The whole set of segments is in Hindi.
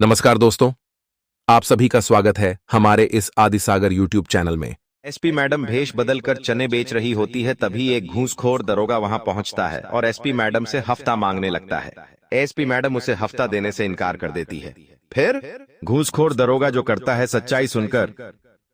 नमस्कार दोस्तों, आप सभी का स्वागत है हमारे इस आदिसागर यूट्यूब चैनल में। एसपी मैडम भेष बदलकर चने बेच रही होती है, तभी एक घूसखोर दरोगा वहां पहुंचता है और एसपी मैडम से हफ्ता मांगने लगता है। एसपी मैडम उसे हफ्ता देने से इनकार कर देती है। फिर घूसखोर दरोगा जो करता है, सच्चाई सुनकर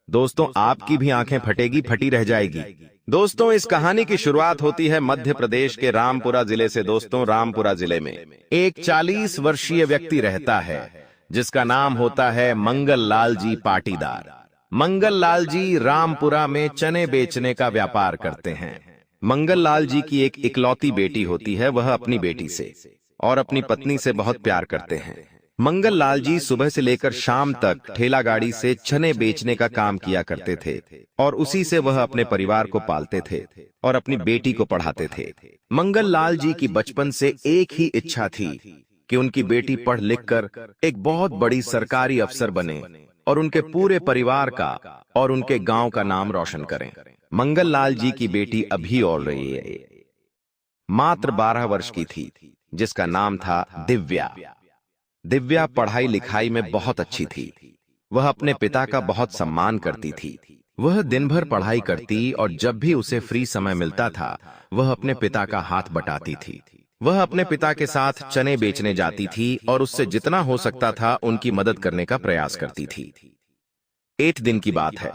दोस्तों आपकी भी आंखें फटी रह जाएगी। दोस्तों, इस कहानी की शुरुआत होती है मध्य प्रदेश के रामपुरा जिले से। दोस्तों, रामपुरा जिले में एक 40 वर्षीय व्यक्ति रहता है जिसका नाम होता है मंगल लाल जी पाटीदार। मंगल लाल जी रामपुरा में चने बेचने का व्यापार करते हैं। मंगल लाल जी की एक इकलौती बेटी होती है। वह अपनी बेटी से और अपनी पत्नी से बहुत प्यार करते हैं। मंगल लाल जी सुबह से लेकर शाम तक ठेला गाड़ी से चने बेचने का काम किया करते थे और उसी से वह अपने परिवार को पालते थे और अपनी बेटी को पढ़ाते थे। मंगल लाल जी की बचपन से एक ही इच्छा थी कि उनकी बेटी पढ़ लिख कर एक बहुत बड़ी सरकारी अफसर बने और उनके पूरे परिवार का और उनके गांव का नाम रोशन करें। मंगल लाल जी की बेटी अभी और रही है, मात्र 12 वर्ष की थी, जिसका नाम था दिव्या। दिव्या पढ़ाई लिखाई में बहुत अच्छी थी। वह अपने पिता का बहुत सम्मान करती थी। वह दिन भर पढ़ाई करती और जब भी उसे फ्री समय मिलता था वह अपने पिता का हाथ बटाती थी। वह अपने पिता के साथ चने बेचने जाती थी और उससे जितना हो सकता था उनकी मदद करने का प्रयास करती थी। एक दिन की बात है,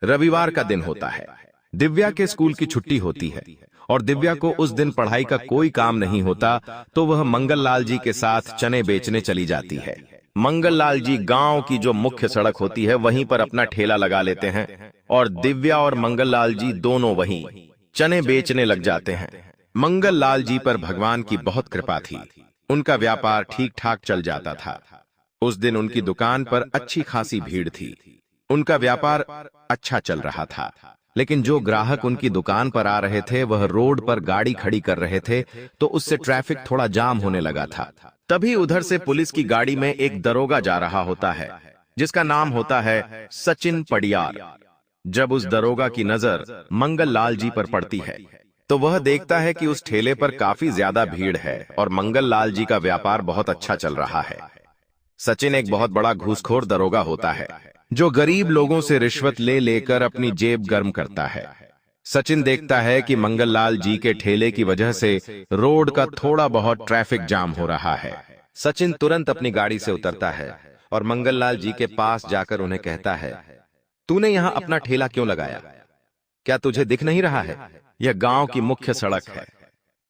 रविवार का दिन होता है। दिव्या के स्कूल की छुट्टी होती है और दिव्या को उस दिन पढ़ाई का कोई काम नहीं होता, तो वह मंगल लाल जी के साथ चने बेचने चली जाती है। मंगल लाल जी गांव की जो मुख्य सड़क होती है वहीं पर अपना ठेला लगा लेते हैं और दिव्या और मंगल लाल जी दोनों वहीं चने बेचने लग जाते हैं। मंगल लाल जी पर भगवान की बहुत कृपा थी। उनका व्यापार ठीक ठाक चल जाता था। उस दिन उनकी दुकान पर अच्छी खासी भीड़ थी। उनका व्यापार अच्छा चल रहा था, लेकिन जो ग्राहक उनकी दुकान पर आ रहे थे वह रोड पर गाड़ी खड़ी कर रहे थे, तो उससे ट्रैफिक थोड़ा जाम होने लगा था। तभी उधर से पुलिस की गाड़ी में एक दरोगा जा रहा होता है जिसका नाम होता है सचिन पडियार। जब उस दरोगा की नजर मंगल लाल जी पर पड़ती है तो वह देखता है कि उस ठेले पर काफी ज्यादा भीड़ है और मंगल लाल जी का व्यापार बहुत अच्छा चल रहा है। सचिन एक बहुत बड़ा घूसखोर दरोगा होता है जो गरीब लोगों से रिश्वत ले लेकर अपनी जेब गर्म करता है। सचिन देखता है कि मंगल लाल जी के ठेले की वजह से रोड का थोड़ा बहुत ट्रैफिक जाम हो रहा है। सचिन तुरंत अपनी गाड़ी से उतरता है और मंगल लाल जी के पास जाकर उन्हें कहता है, तूने यहाँ अपना ठेला क्यों लगाया? क्या तुझे दिख नहीं रहा है? यह गांव की मुख्य सड़क है।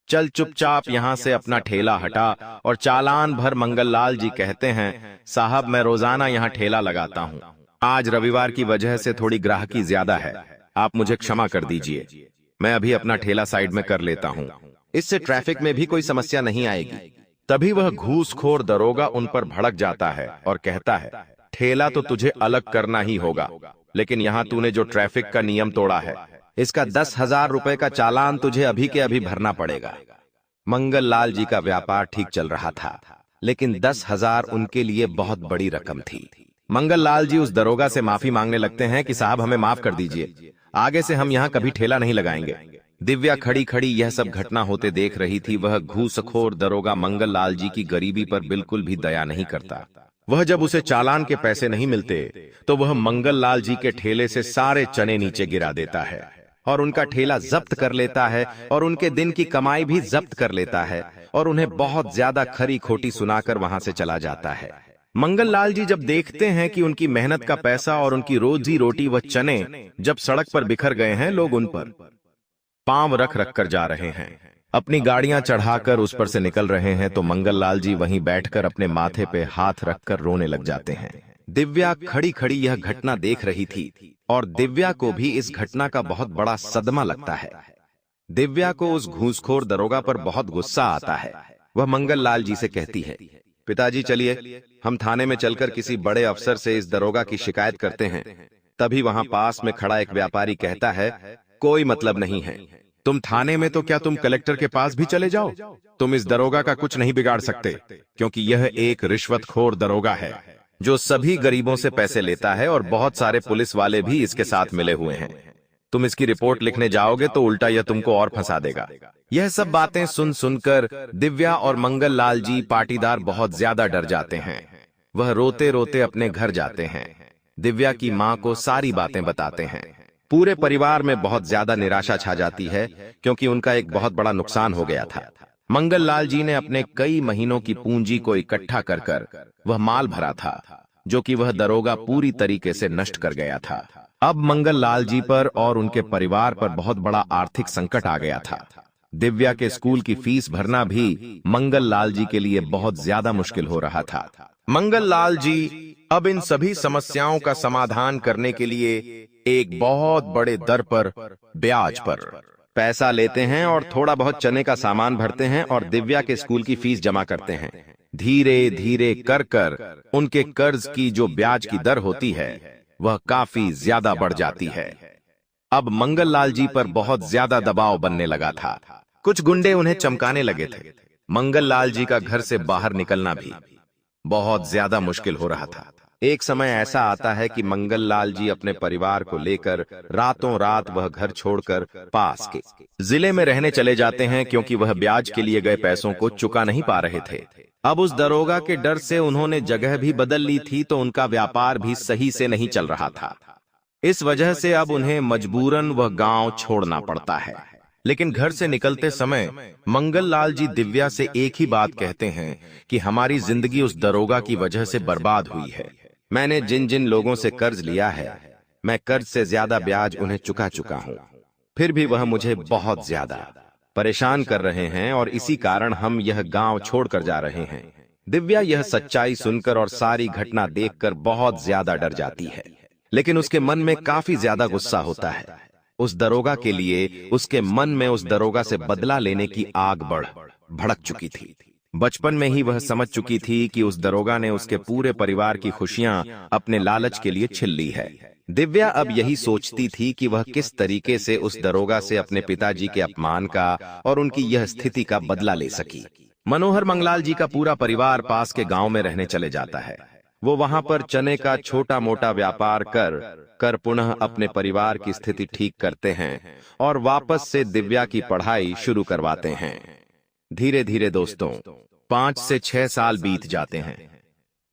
चल चुपचाप यहां से अपना ठेला हटा और चालान भर। मंगल लाल जी कहते हैं, साहब मैं रोजाना यहाँ ठेला लगाता हूँ, आज रविवार की वजह से थोड़ी ग्राहकी ज्यादा है, आप मुझे क्षमा कर दीजिए, मैं अभी अपना ठेला साइड में कर लेता हूँ, इससे ट्रैफिक में भी कोई समस्या नहीं आएगी। तभी वह घूसखोर दरोगा उन पर भड़क जाता है और कहता है, ठेला तो तुझे अलग करना ही होगा, लेकिन यहाँ तूने जो ट्रैफिक का नियम तोड़ा है इसका 10,000 रुपए का चालान तुझे अभी के अभी भरना पड़ेगा। मंगल लाल जी का व्यापार ठीक चल रहा था, लेकिन 10,000 उनके लिए बहुत बड़ी रकम थी। मंगल लाल जी उस दरोगा से माफी मांगने लगते हैं कि साहब हमें माफ कर दीजिए, आगे से हम यहाँ कभी ठेला नहीं लगाएंगे। दिव्या खड़ी खड़ी यह सब घटना होते देख रही थी। वह घूसखोर दरोगा मंगल लाल जी की गरीबी पर बिल्कुल भी दया नहीं करता। वह जब उसे चालान के पैसे नहीं मिलते तो वह मंगल लाल जी के ठेले से सारे चने नीचे गिरा देता है और उनका ठेला जब्त कर लेता है और उनके दिन की कमाई भी जब्त कर लेता है और उन्हें बहुत ज्यादा खरी खोटी सुनाकर वहां से चला जाता है। मंगल लाल जी जब देखते हैं कि उनकी मेहनत का पैसा और उनकी रोजी रोटी व चने जब सड़क पर बिखर गए हैं, लोग उन पर पांव रख रख कर जा रहे हैं, अपनी गाड़ियां चढ़ाकर उस पर से निकल रहे हैं, तो मंगल लाल जी वहीं बैठकर अपने माथे पे हाथ रखकर रोने लग जाते हैं। दिव्या खड़ी खड़ी यह घटना देख रही थी और दिव्या को भी इस घटना का बहुत बड़ा सदमा लगता है। दिव्या को उस घूसखोर दरोगा पर बहुत गुस्सा आता है। वह मंगल लाल जी से कहती है, पिताजी चलिए हम थाने में चलकर किसी बड़े अफसर से इस दरोगा की शिकायत करते हैं। तभी वहां पास में खड़ा एक व्यापारी कहता है, कोई मतलब नहीं है, तुम थाने में तो क्या तुम कलेक्टर के पास भी चले जाओ, तुम इस दरोगा का कुछ नहीं बिगाड़ सकते, क्योंकि यह एक रिश्वतखोर दरोगा है जो सभी गरीबों से पैसे लेता है और बहुत सारे पुलिस वाले भी इसके साथ मिले हुए हैं। तुम इसकी रिपोर्ट लिखने जाओगे तो उल्टा यह तुमको और फंसा देगा। यह सब बातें सुन सुनकर दिव्या और मंगल लाल जी पाटीदार बहुत ज्यादा डर जाते हैं। वह रोते रोते अपने घर जाते हैं। दिव्या की मां को सारी बातें बताते हैं। पूरे परिवार में बहुत ज्यादा निराशा छा जाती है क्योंकि उनका एक बहुत बड़ा नुकसान हो गया था। मंगल लाल जी ने अपने कई महीनों की पूंजी को इकट्ठा कर कर वह माल भरा था जो कि वह दरोगा पूरी तरीके से नष्ट कर गया था। अब मंगल लाल जी पर और उनके परिवार पर बहुत बड़ा आर्थिक संकट आ गया था। दिव्या के स्कूल की फीस भरना भी मंगल लाल जी के लिए बहुत ज्यादा मुश्किल हो रहा था। मंगल लाल जी अब इन सभी समस्याओं का समाधान करने के लिए एक बहुत बड़े दर पर ब्याज पर पैसा लेते हैं और थोड़ा बहुत चने का सामान भरते हैं और दिव्या के स्कूल की फीस जमा करते हैं। धीरे धीरे कर कर उनके कर्ज की जो ब्याज की दर होती है वह काफी ज्यादा बढ़ जाती है। अब मंगल लाल जी पर बहुत ज्यादा दबाव बनने लगा था। कुछ गुंडे उन्हें चमकाने लगे थे। मंगल लाल जी का घर से बाहर निकलना भी बहुत ज्यादा मुश्किल हो रहा था। एक समय ऐसा आता है कि मंगल लाल जी अपने परिवार को लेकर रातों रात वह घर छोड़कर पास के जिले में रहने चले जाते हैं क्योंकि वह ब्याज के लिए गए पैसों को चुका नहीं पा रहे थे। अब उस दरोगा के डर से उन्होंने जगह भी बदल ली थी तो उनका व्यापार भी सही से नहीं चल रहा था। इस वजह से अब उन्हें मजबूरन वह गांव छोड़ना पड़ता है। लेकिन घर से निकलते समय मंगल लाल जी दिव्या से एक ही बात कहते हैं कि हमारी जिंदगी उस दरोगा की वजह से बर्बाद हुई है। मैंने जिन जिन लोगों से कर्ज लिया है मैं कर्ज से ज्यादा ब्याज उन्हें चुका चुका हूं, फिर भी वह मुझे बहुत ज्यादा परेशान कर रहे हैं और इसी कारण हम यह गांव छोड़कर जा रहे हैं। दिव्या यह सच्चाई सुनकर और सारी घटना देखकर बहुत ज्यादा डर जाती है, लेकिन उसके मन में काफी ज्यादा गुस्सा होता है। उस दरोगा के लिए उसके मन में उस दरोगा से बदला लेने की आग भड़क चुकी थी। बचपन में ही वह समझ चुकी थी कि उस दरोगा ने उसके पूरे परिवार की खुशियां अपने लालच के लिए छीन ली है। दिव्या अब यही सोचती थी कि वह किस तरीके से उस दरोगा से अपने पिताजी के अपमान का और उनकी यह स्थिति का बदला ले सकी। मनोहर मंगलाल जी का पूरा परिवार पास के गांव में रहने चले जाता है। वो वहां पर चने का छोटा मोटा व्यापार कर पुनः अपने परिवार की स्थिति ठीक करते हैं और वापस से दिव्या की पढ़ाई शुरू करवाते हैं। धीरे धीरे दोस्तों 5 से 6 साल बीत जाते हैं।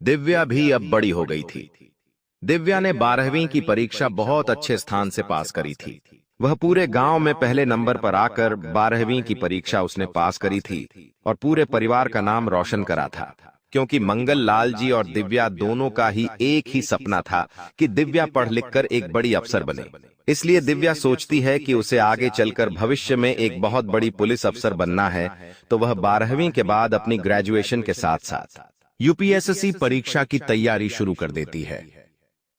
दिव्या भी अब बड़ी हो गई थी। दिव्या ने 12वीं की परीक्षा बहुत अच्छे स्थान से पास करी थी। वह पूरे गांव में पहले नंबर पर आकर 12वीं की परीक्षा उसने पास करी थी और पूरे परिवार का नाम रोशन करा था, क्योंकि मंगल लाल जी और दिव्या दोनों का ही एक ही सपना था कि दिव्या पढ़ लिखकर एक बड़ी अफसर बने। इसलिए दिव्या सोचती है कि उसे आगे चलकर भविष्य में एक बहुत बड़ी पुलिस अफसर बनना है, तो वह 12वीं के बाद अपनी ग्रेजुएशन के साथ साथ यूपीएससी परीक्षा की तैयारी शुरू कर देती है।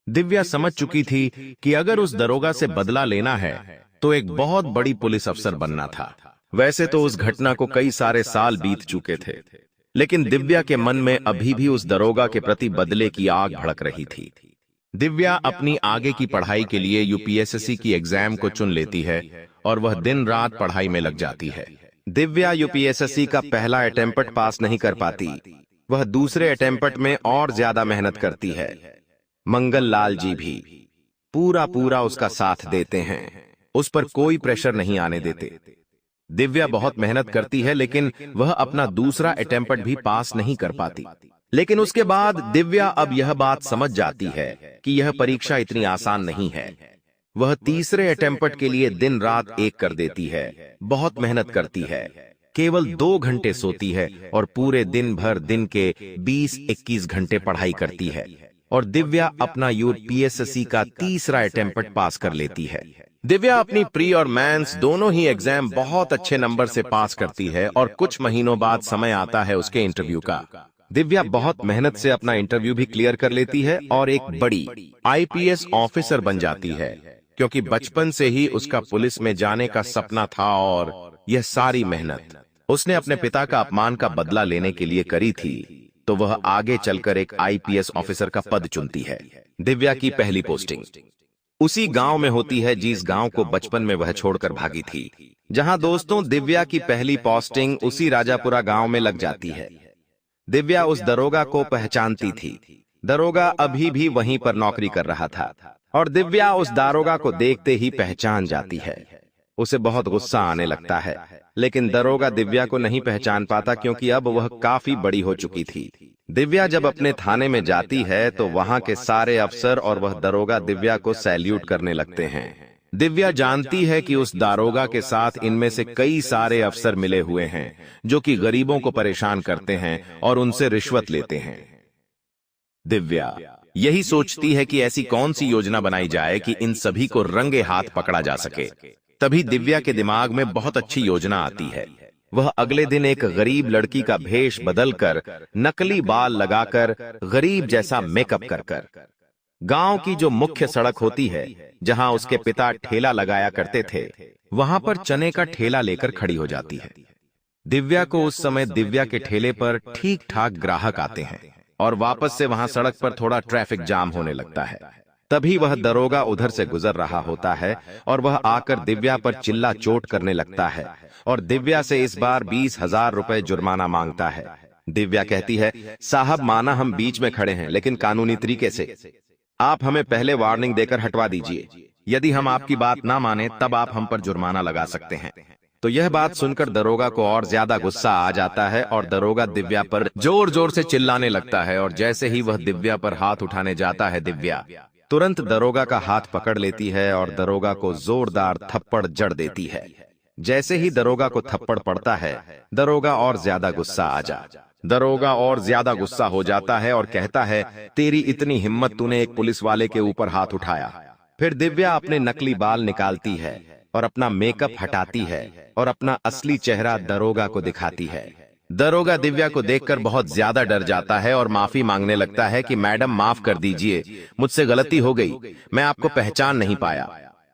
दिव्या समझ चुकी थी कि अगर उस दरोगा से बदला लेना है तो एक बहुत बड़ी पुलिस अफसर बनना था। वैसे तो उस घटना को कई सारे साल बीत चुके थे, लेकिन दिव्या के मन में अभी भी उस दरोगा के प्रति बदले की आग भड़क रही थी। दिव्या अपनी आगे की पढ़ाई के लिए यूपीएससी की एग्जाम को चुन लेती है और वह दिन रात पढ़ाई में लग जाती है। दिव्या यूपीएससी का पहला अटेम्प्ट पास नहीं कर पाती, वह दूसरे अटेम्प्ट में और ज्यादा मेहनत करती है। मंगल लाल जी भी पूरा उसका साथ देते हैं, उस पर कोई प्रेशर नहीं आने देते। दिव्या बहुत मेहनत करती है लेकिन वह अपना दूसरा अटेम्प्ट भी पास नहीं कर पाती। लेकिन उसके बाद दिव्या अब यह बात समझ जाती है कि यह परीक्षा इतनी आसान नहीं है। वह तीसरे अटेम्प्ट के लिए दिन रात एक कर देती है, बहुत मेहनत करती है, केवल 2 घंटे सोती है और पूरे दिन भर दिन के 20-21 घंटे पढ़ाई करती है और दिव्या अपना यूपीएससी का तीसरा अटेम्प्ट पास कर लेती है। दिव्या अपनी प्री और मेंस दोनों ही एग्जाम बहुत अच्छे नंबर से पास करती है और कुछ महीनों बाद समय आता है उसके इंटरव्यू का। दिव्या बहुत मेहनत से अपना इंटरव्यू भी क्लियर कर लेती है और एक बड़ी आईपीएस ऑफिसर बन जाती है, क्योंकि बचपन से ही उसका पुलिस में जाने का सपना था और यह सारी मेहनत उसने अपने पिता का अपमान का बदला लेने के लिए करी थी, तो वह आगे चलकर एक आईपीएस ऑफिसर का पद चुनती है। दिव्या की पहली पोस्टिंग उसी गांव में होती है जिस गांव को बचपन में वह छोड़कर भागी थी। जहां दोस्तों दिव्या की पहली पोस्टिंग उसी राजापुरा गांव में लग जाती है। दिव्या उस दरोगा को पहचानती थी। दरोगा अभी भी वहीं पर नौकरी कर रहा था और दिव्या उस दारोगा को देखते ही पहचान जाती है। उसे बहुत गुस्सा आने लगता है, लेकिन दरोगा दिव्या को नहीं पहचान पाता क्योंकि अब वह काफी बड़ी हो चुकी थी। दिव्या जब अपने थाने में जाती है तो वहां के सारे अफसर और वह दरोगा दिव्या को सैल्यूट करने लगते हैं। दिव्या जानती है कि उस दारोगा के साथ इनमें से कई सारे अफसर मिले हुए हैं जो कि गरीबों को परेशान करते हैं और उनसे रिश्वत लेते हैं। दिव्या यही सोचती है कि ऐसी कौन सी योजना बनाई जाए कि इन सभी को रंगे हाथ पकड़ा जा सके। तभी दिव्या के दिमाग में बहुत अच्छी योजना आती है। वह अगले दिन एक गरीब लड़की का भेष बदलकर, नकली बाल लगाकर, गरीब जैसा मेकअप कर गांव की जो मुख्य सड़क होती है जहां उसके पिता ठेला लगाया करते थे, वहां पर चने का ठेला लेकर खड़ी हो जाती है। दिव्या को उस समय दिव्या के ठेले पर ठीक ठाक ग्राहक आते हैं और वापस से वहां सड़क पर थोड़ा ट्रैफिक जाम होने लगता है। तभी वह दरोगा उधर से गुजर रहा होता है और वह आकर दिव्या पर चिल्ला चोट करने लगता है और दिव्या से इस बार 20,000 रुपए जुर्माना मांगता है। दिव्या कहती है, साहब माना हम बीच में खड़े हैं, लेकिन कानूनी तरीके से आप हमें पहले वार्निंग देकर हटवा दीजिए। यदि हम आपकी बात ना माने तब आप हम पर जुर्माना लगा सकते हैं। तो यह बात सुनकर दरोगा को और ज्यादा गुस्सा आ जाता है और दरोगा दिव्या पर जोर जोर से चिल्लाने लगता है और जैसे ही वह दिव्या पर हाथ उठाने जाता है, दिव्या तुरंत दरोगा का हाथ पकड़ लेती है और दरोगा को जोरदार थप्पड़ जड़ देती है। जैसे ही दरोगा को थप्पड़ पड़ता है, दरोगा और ज्यादा गुस्सा हो जाता है और कहता है, तेरी इतनी हिम्मत, तूने एक पुलिस वाले के ऊपर हाथ उठाया। फिर दिव्या अपने नकली बाल निकालती है और अपना मेकअप हटाती है और अपना असली चेहरा दरोगा को दिखाती है। दरोगा दिव्या को देखकर बहुत ज्यादा डर जाता है और माफी मांगने लगता है कि मैडम माफ कर दीजिए, मुझसे गलती हो गई, मैं आपको पहचान नहीं पाया।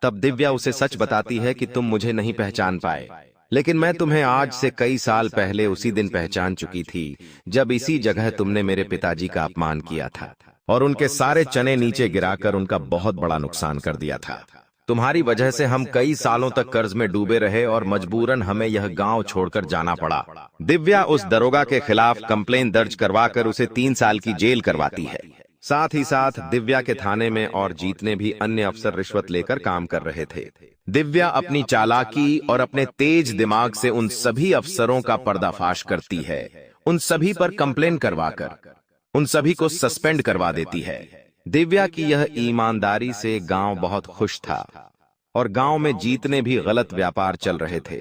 तब दिव्या उसे सच बताती है कि तुम मुझे नहीं पहचान पाए, लेकिन मैं तुम्हें आज से कई साल पहले उसी दिन पहचान चुकी थी जब इसी जगह तुमने मेरे पिताजी का अपमान किया था और उनके सारे चने नीचे गिराकर उनका बहुत बड़ा नुकसान कर दिया था। तुम्हारी वजह से हम कई सालों तक कर्ज में डूबे रहे और मजबूरन हमें यह गांव छोड़कर जाना पड़ा। दिव्या उस दरोगा के खिलाफ कंप्लेन दर्ज करवाकर उसे 3 साल की जेल करवाती है। साथ ही साथ दिव्या के थाने में और जीतने भी अन्य अफसर रिश्वत लेकर काम कर रहे थे। दिव्या अपनी चालाकी और अपने तेज दिमाग से उन सभी अफसरों का पर्दाफाश करती है, उन सभी पर कंप्लेन करवाकर उन सभी को सस्पेंड करवा देती है। दिव्या की यह ईमानदारी से गांव बहुत खुश था और गांव में जीतने भी गलत व्यापार चल रहे थे,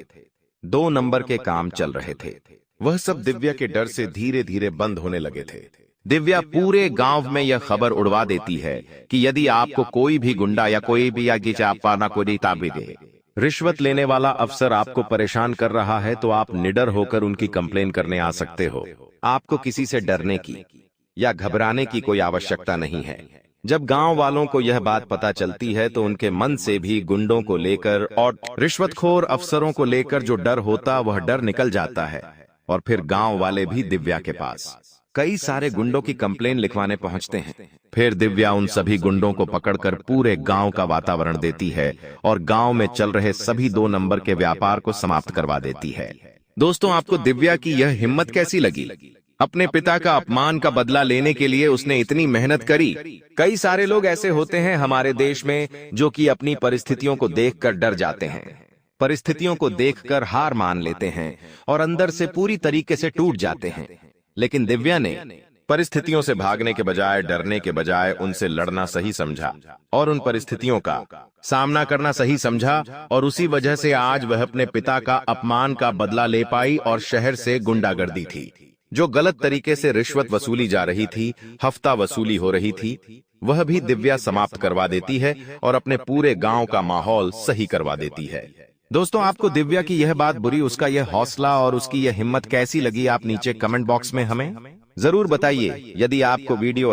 2 नंबर के काम चल रहे थे। वह सब दिव्या के डर से धीरे धीरे बंद होने लगे थे। दिव्या पूरे गांव में यह खबर उड़वा देती है कि यदि आपको कोई भी गुंडा या कोई भी रिश्वत लेने वाला अफसर आपको परेशान कर रहा है तो आप निडर होकर उनकी कंप्लेन करने आ सकते हो। आपको किसी से डरने की या घबराने की कोई आवश्यकता नहीं है। जब गांव वालों को यह बात पता चलती है तो उनके मन से भी गुंडों को लेकर और रिश्वतखोर अफसरों को लेकर जो डर होता वह डर निकल जाता है और फिर गांव वाले भी दिव्या के पास कई सारे गुंडों की कंप्लेन लिखवाने पहुंचते हैं। फिर दिव्या उन सभी गुंडों को पकड़कर पूरे गांव का वातावरण देती है और गांव में चल रहे सभी 2 नंबर के व्यापार को समाप्त करवा देती है। दोस्तों, आपको दिव्या की यह हिम्मत कैसी लगी? अपने पिता का अपमान का बदला लेने के लिए उसने इतनी मेहनत करी। कई सारे लोग ऐसे होते हैं हमारे देश में जो कि अपनी परिस्थितियों को देखकर डर जाते हैं, परिस्थितियों को देखकर हार मान लेते हैं और अंदर से पूरी तरीके से टूट जाते हैं। लेकिन दिव्या ने परिस्थितियों से भागने के बजाय, डरने के बजाय उनसे लड़ना सही समझा और उन परिस्थितियों का सामना करना सही समझा और उसी वजह से आज वह अपने पिता का अपमान का बदला ले पाई और शहर से गुंडागर्दी थी, जो गलत तरीके से रिश्वत वसूली जा रही थी, हफ्ता वसूली हो रही थी, वह भी दिव्या समाप्त करवा देती है और अपने पूरे गांव का माहौल सही करवा देती है। दोस्तों, आपको दिव्या की यह बात बुरी, उसका यह हौसला और उसकी यह हिम्मत कैसी लगी? आप नीचे कमेंट बॉक्स में हमें जरूर बताइए। यदि आपको वीडियो